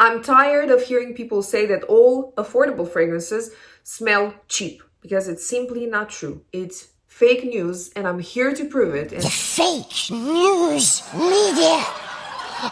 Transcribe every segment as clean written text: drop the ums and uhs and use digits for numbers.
I'm tired of hearing people say that all affordable fragrances smell cheap, because it's simply not true. It's fake news, and I'm here to prove it. The fake news media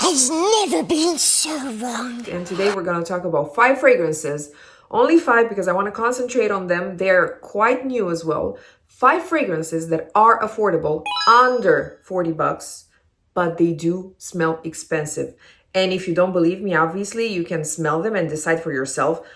has never been so wrong. And today we're going to talk about 5 fragrances. Only 5 because I want to concentrate on them. They're quite new as well. 5 fragrances that are affordable, under 40 bucks, but they do smell expensive. And if you don't believe me, obviously you can smell them and decide for yourself.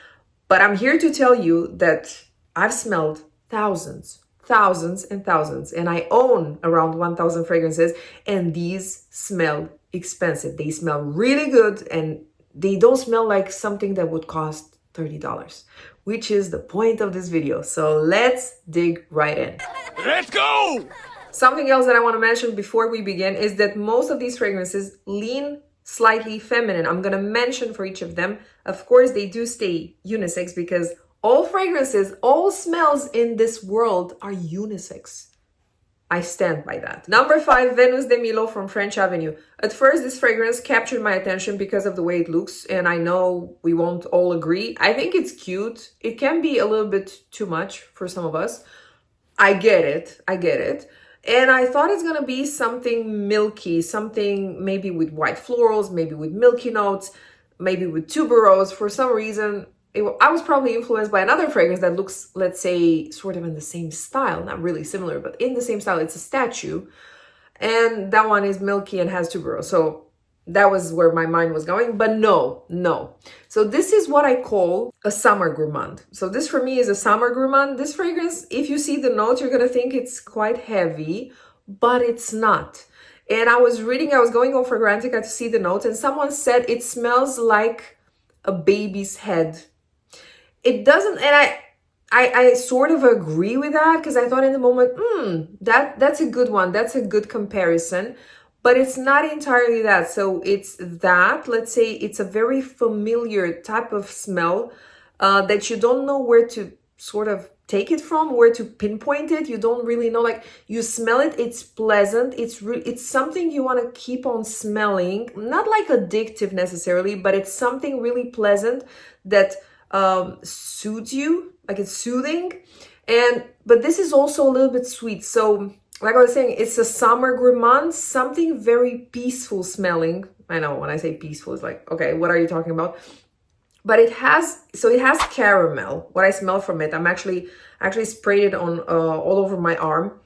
But I'm here to tell you that I've smelled thousands and thousands, and I own around 1,000 fragrances, and these smell expensive. They smell really good, and they don't smell like something that would cost $30, which is the point of this video. So let's dig right in. Let's go! Something else that I want to mention before we begin is that most of these fragrances lean slightly feminine. I'm going to mention for each of them. Of course, they do stay unisex because all fragrances, all smells in this world are unisex. I stand by that. Number 5, Venus de Milo from French Avenue. At first, this fragrance captured my attention because of the way it looks, and I know we won't all agree. I think it's cute. It can be a little bit too much for some of us. I get it. And I thought it's gonna be something milky, something maybe with white florals, maybe with milky notes, maybe with tuberose. For some reason, I was probably influenced by another fragrance that looks, let's say, sort of in the same style. Not really similar, but in the same style. It's a statue. And that one is milky and has tuberose. So that was where my mind was going. But no. So this is what I call a summer gourmand. So this for me is a summer gourmand. This fragrance, if you see the notes, you're going to think it's quite heavy, but it's not. And I was going on Fragrantica to see the notes, and someone said it smells like a baby's head. It doesn't, and I sort of agree with that, because I thought in the moment, that's a good one. That's a good comparison. But it's not entirely that. So it's that, let's say it's a very familiar type of smell that you don't know where to sort of take it from, where to pinpoint it. You don't really know, like you smell it, it's pleasant. It's something you want to keep on smelling, not like addictive necessarily, but it's something really pleasant that soothes you, like it's soothing. But this is also a little bit sweet. So like I was saying, it's a summer gourmand, something very peaceful smelling. I know when I say peaceful, it's like, okay, what are you talking about? But it has caramel. What I smell from it, I actually sprayed it on all over my arm.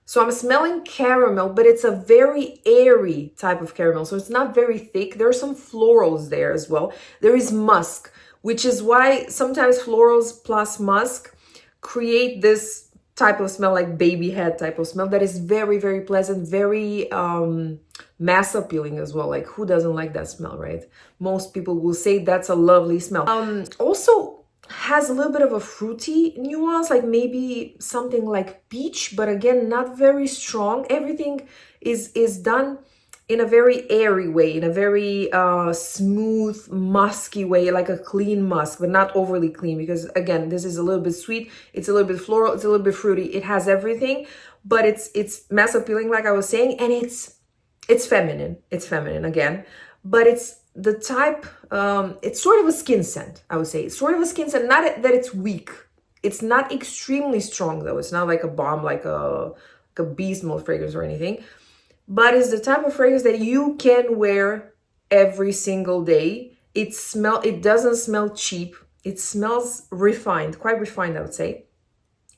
So I'm smelling caramel, but it's a very airy type of caramel. So it's not very thick. There are some florals there as well. There is musk, which is why sometimes florals plus musk create this type of smell, like baby head type of smell, that is very, very pleasant, very mass appealing as well. Like who doesn't like that smell, right? Most people will say that's a lovely smell. Also has a little bit of a fruity nuance, like maybe something like peach, but again, not very strong. Everything is done in a very airy way, in a very smooth, musky way, like a clean musk, but not overly clean, because again, this is a little bit sweet, it's a little bit floral, it's a little bit fruity. It has everything, but it's mass appealing, like I was saying, and it's feminine. It's feminine again, but it's the type, it's sort of a skin scent, I would say. It's sort of a skin scent, not that it's weak. It's not extremely strong though. It's not like a bomb, like a beast mode fragrance or anything. But it's the type of fragrance that you can wear every single day. It doesn't smell cheap. It smells refined, quite refined, I would say.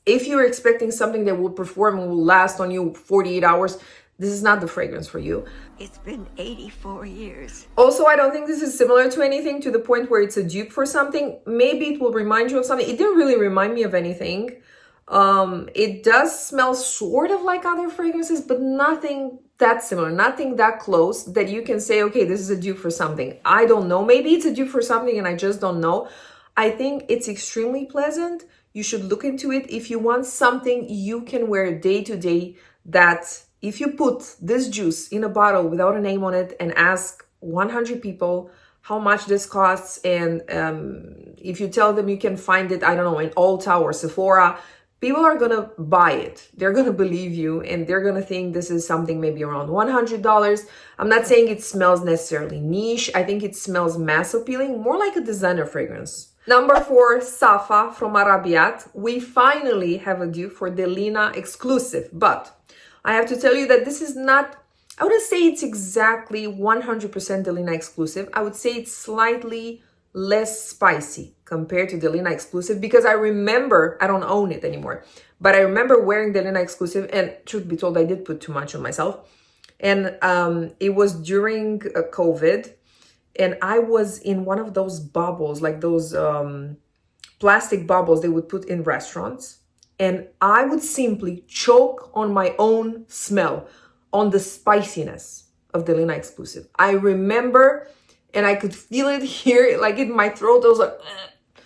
If you're expecting something that will perform and will last on you 48 hours, this is not the fragrance for you. It's been 84 years. Also, I don't think this is similar to anything, to the point where it's a dupe for something. Maybe it will remind you of something. It didn't really remind me of anything. It does smell sort of like other fragrances, but nothing that similar, nothing that close that you can say, okay, this is a dupe for something. I don't know. Maybe it's a dupe for something and I just don't know. I think it's extremely pleasant. You should look into it. If you want something you can wear day to day, that if you put this juice in a bottle without a name on it and ask 100 people how much this costs, and if you tell them you can find it, I don't know, in Ulta or Sephora, people are gonna buy it. They're gonna believe you and they're gonna think this is something maybe around $100. I'm not saying it smells necessarily niche. I think it smells mass appealing, more like a designer fragrance. Number 4, Safa from Arabiyat. We finally have a dupe for Delina exclusive, but I have to tell you that this is not, I wouldn't say it's exactly 100% Delina exclusive. I would say it's slightly less spicy compared to Delina exclusive, because I remember, I don't own it anymore, but I remember wearing Delina exclusive, and truth be told, I did put too much on myself. And it was during COVID, and I was in one of those bubbles, like those plastic bubbles they would put in restaurants. And I would simply choke on my own smell, on the spiciness of Delina exclusive. I remember, and I could feel it here, like in my throat. I was like,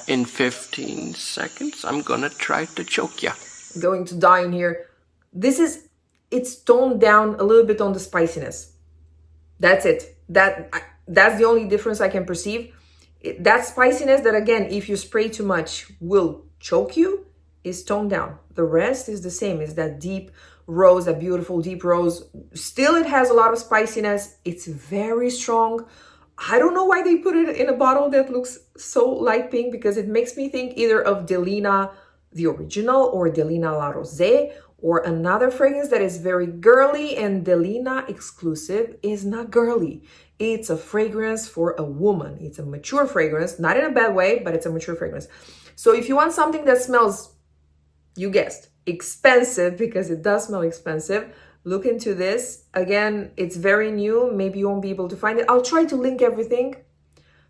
in 15 seconds, I'm gonna try to choke ya. Going to die in here. It's toned down a little bit on the spiciness. That's it. That's the only difference I can perceive. That spiciness that, again, if you spray too much will choke you, is toned down. The rest is the same. It's that deep rose, that beautiful deep rose. Still, it has a lot of spiciness. It's very strong. I don't know why they put it in a bottle that looks so light pink, because it makes me think either of Delina, the original, or Delina La Rosée, or another fragrance that is very girly, and Delina exclusive is not girly. It's a fragrance for a woman. It's a mature fragrance, not in a bad way, but it's a mature fragrance. So if you want something that smells, you guessed, expensive, because it does smell expensive, look into this. Again, it's very new. Maybe you won't be able to find it. I'll try to link everything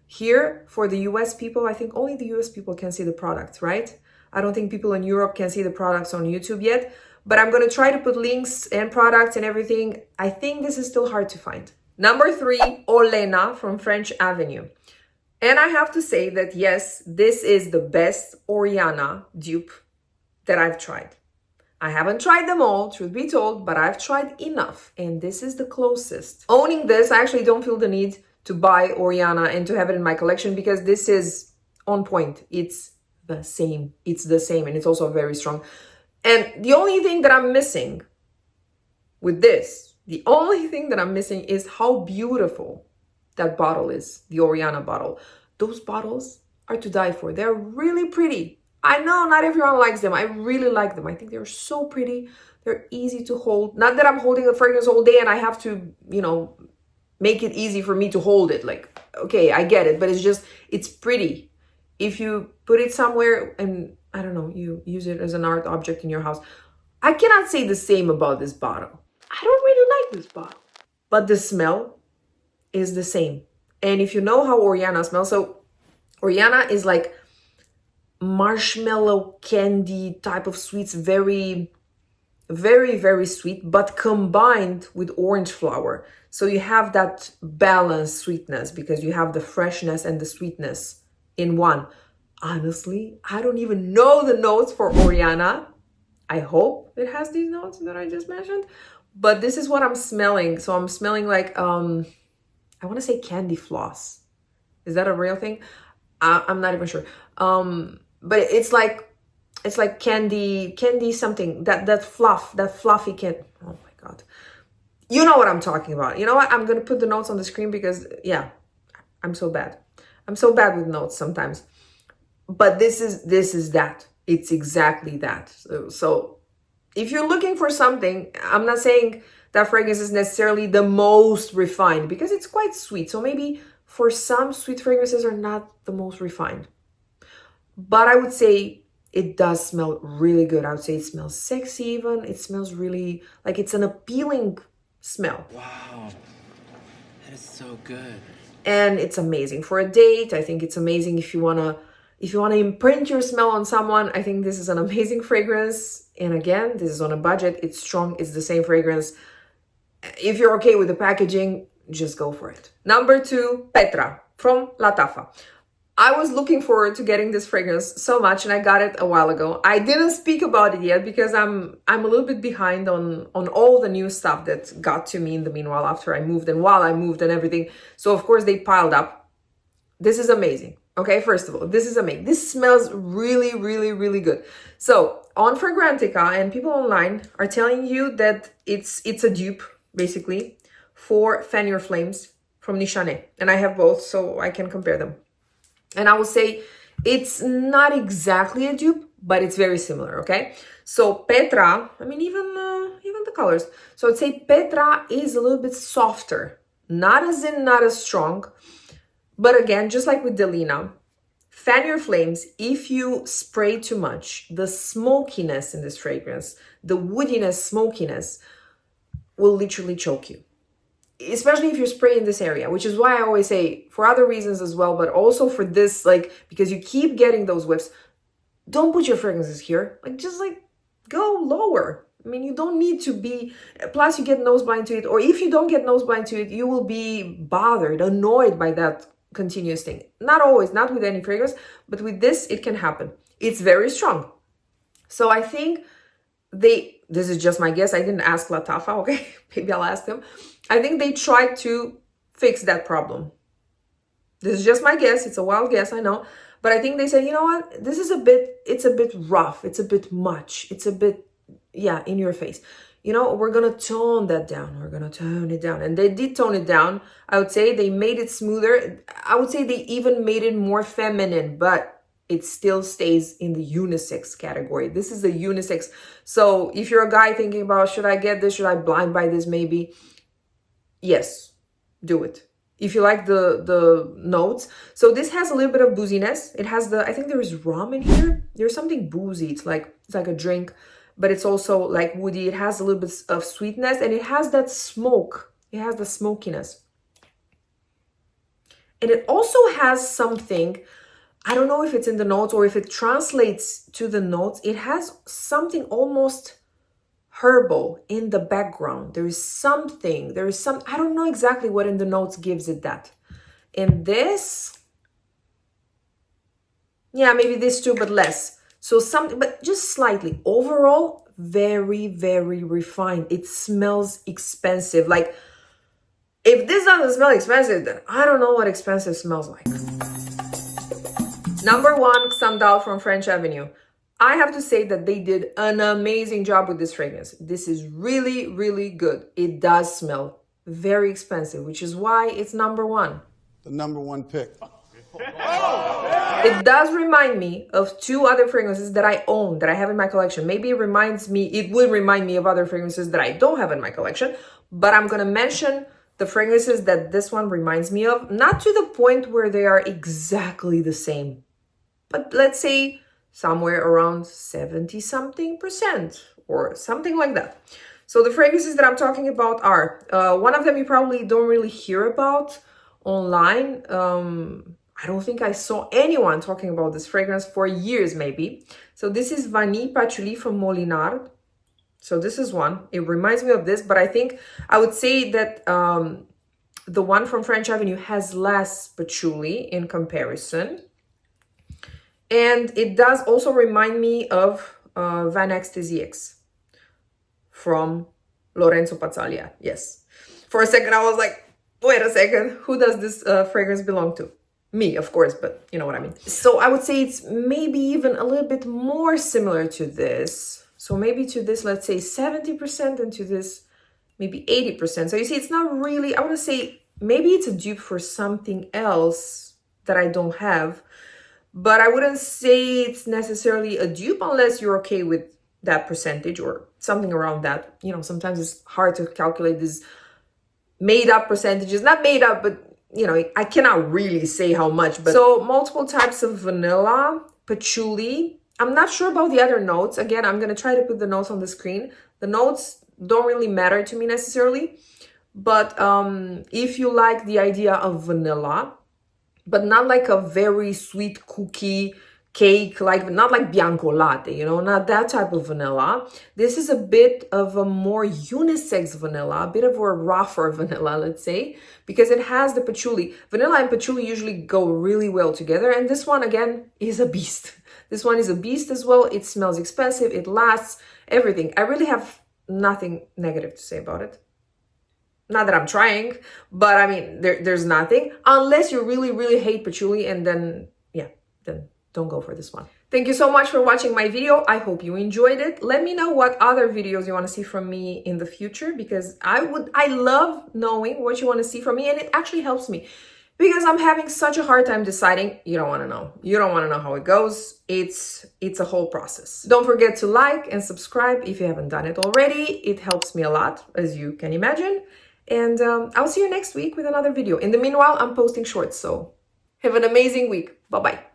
here for the US people. I think only the US people can see the products, right? I don't think people in Europe can see the products on YouTube yet, but I'm going to try to put links and products and everything. I think this is still hard to find. Number 3, Olena from French Avenue. And I have to say that, yes, this is the best Oriana dupe that I've tried. I haven't tried them all, truth be told, but I've tried enough, and this is the closest. Owning this, I actually don't feel the need to buy Oriana and to have it in my collection, because this is on point. It's the same. It's the same, and it's also very strong. And the only thing that I'm missing with this, the only thing that I'm missing is how beautiful that bottle is, the Oriana bottle. Those bottles are to die for. They're really pretty. I know not everyone likes them. I really like them. I think they're so pretty. They're easy to hold. Not that I'm holding a fragrance all day and I have to, make it easy for me to hold it. Like, okay, I get it, but it's pretty. If you put it somewhere and, I don't know, you use it as an art object in your house, I cannot say the same about this bottle. I don't really like this bottle. But the smell is the same. And if you know how Oriana smells, so Oriana is like marshmallow candy type of sweets, very, very, very sweet, but combined with orange flower. So you have that balanced sweetness, because you have the freshness and the sweetness in one. Honestly, I don't even know the notes for Oriana. I hope it has these notes that I just mentioned, but this is what I'm smelling. So I'm smelling like, I want to say candy floss. Is that a real thing? I'm not even sure. But it's like candy something, that fluffy candy. Oh my God. You know what I'm talking about. You know what? I'm going to put the notes on the screen because, yeah, I'm so bad. I'm so bad with notes sometimes. But this is that. It's exactly that. So if you're looking for something, I'm not saying that fragrance is necessarily the most refined, because it's quite sweet. So maybe for some, sweet fragrances are not the most refined. But I would say it does smell really good. I would say it smells sexy even. It smells really like it's an appealing smell. Wow, that is so good. And it's amazing for a date. I think it's amazing if you wanna imprint your smell on someone. I think this is an amazing fragrance. And again, this is on a budget. It's strong. It's the same fragrance. If you're okay with the packaging, just go for it. Number 2, Petra from Lattafa. I was looking forward to getting this fragrance so much, and I got it a while ago. I didn't speak about it yet because I'm a little bit behind on all the new stuff that got to me in the meanwhile after I moved and while I moved and everything. So of course they piled up. This is amazing. Okay, first of all, this is amazing. This smells really, really, really good. So on Fragrantica, and people online are telling you that it's a dupe, basically, for Fan Your Flames from Nichane. And I have both, so I can compare them. And I will say it's not exactly a dupe, but it's very similar, okay? So Petra, I mean, even the colors. So I'd say Petra is a little bit softer. Not as strong. But again, just like with Delina, Fan Your Flames, if you spray too much, the smokiness in this fragrance, the woodiness, smokiness, will literally choke you. Especially if you spray in this area, which is why I always say, for other reasons as well, but also for this, like, because you keep getting those whiffs, don't put your fragrances here. Like, just like, go lower. I mean, you don't need to be, plus you get nose blind to it, or if you don't get nose blind to it, you will be bothered, annoyed by that continuous thing. Not always, not with any fragrance, but with this, it can happen. It's very strong. So I think this is just my guess, I didn't ask Lattafa, okay? Maybe I'll ask them. I think they tried to fix that problem. This is just my guess, it's a wild guess, I know. But I think they said, you know what, this is it's a bit rough, it's a bit much, it's a bit, yeah, in your face. You know, we're gonna tone that down, we're gonna tone it down. And they did tone it down. I would say they made it smoother. I would say they even made it more feminine, but it still stays in the unisex category. This is a unisex. So if you're a guy thinking about, should I get this, should I blind buy this maybe? Yes, do it. If you like the notes. So this has a little bit of booziness. It has I think there is rum in here. There's something boozy. It's like a drink, but it's also like woody. It has a little bit of sweetness, and it has that smoke. It has the smokiness. And it also has something, I don't know if it's in the notes or if it translates to the notes. It has something almost herbal in the background. There is some, I don't know exactly what in the notes gives it that. And this, yeah, maybe this too, but less. So something, but just slightly. Overall, very, very refined. It smells expensive. Like, if this doesn't smell expensive, then I don't know what expensive smells like. Number 1, Xandal from French Avenue. I have to say that they did an amazing job with this fragrance. This is really, really good. It does smell very expensive, which is why it's number 1. The number 1 pick. It does remind me of 2 other fragrances that I own, that I have in my collection. Maybe it would remind me of other fragrances that I don't have in my collection, but I'm going to mention the fragrances that this one reminds me of, not to the point where they are exactly the same, but let's say somewhere around 70-something% or something like that. So the fragrances that I'm talking about are, one of them you probably don't really hear about online. I don't think I saw anyone talking about this fragrance for years, maybe. So this is Vanille Patchouli from Molinard. So this is one. It reminds me of this, but I think I would say that the one from French Avenue has less patchouli in comparison. And it does also remind me of Van Ecstasy X from Lorenzo Pazzaglia. Yes. For a second, I was like, wait a second, who does this fragrance belong to? Me, of course, but you know what I mean. So I would say it's maybe even a little bit more similar to this. So maybe to this, let's say 70%, and to this, maybe 80%. So you see, it's not really, I want to say, maybe it's a dupe for something else that I don't have. But I wouldn't say it's necessarily a dupe unless you're okay with that percentage or something around that. You know, sometimes it's hard to calculate these made up percentages. Not made up, but, you know, I cannot really say how much. But so multiple types of vanilla, patchouli. I'm not sure about the other notes. Again, I'm going to try to put the notes on the screen. The notes don't really matter to me necessarily. But if you like the idea of vanilla, but not like a very sweet cookie cake, like not like Bianco Latte, you know, not that type of vanilla. This is a bit of a more unisex vanilla, a bit of a rougher vanilla, let's say, because it has the patchouli. Vanilla and patchouli usually go really well together. And this one, again, is a beast. This one is a beast as well. It smells expensive. It lasts, everything. I really have nothing negative to say about it. Not that I'm trying, but I mean, there's nothing. Unless you really, really hate patchouli, and then, yeah, then don't go for this one. Thank you so much for watching my video. I hope you enjoyed it. Let me know what other videos you want to see from me in the future, because I love knowing what you want to see from me, and it actually helps me. Because I'm having such a hard time deciding. You don't want to know. You don't want to know how it goes. It's a whole process. Don't forget to like and subscribe if you haven't done it already. It helps me a lot, as you can imagine. And I'll see you next week with another video. In the meanwhile, I'm posting shorts, so have an amazing week. Bye-bye.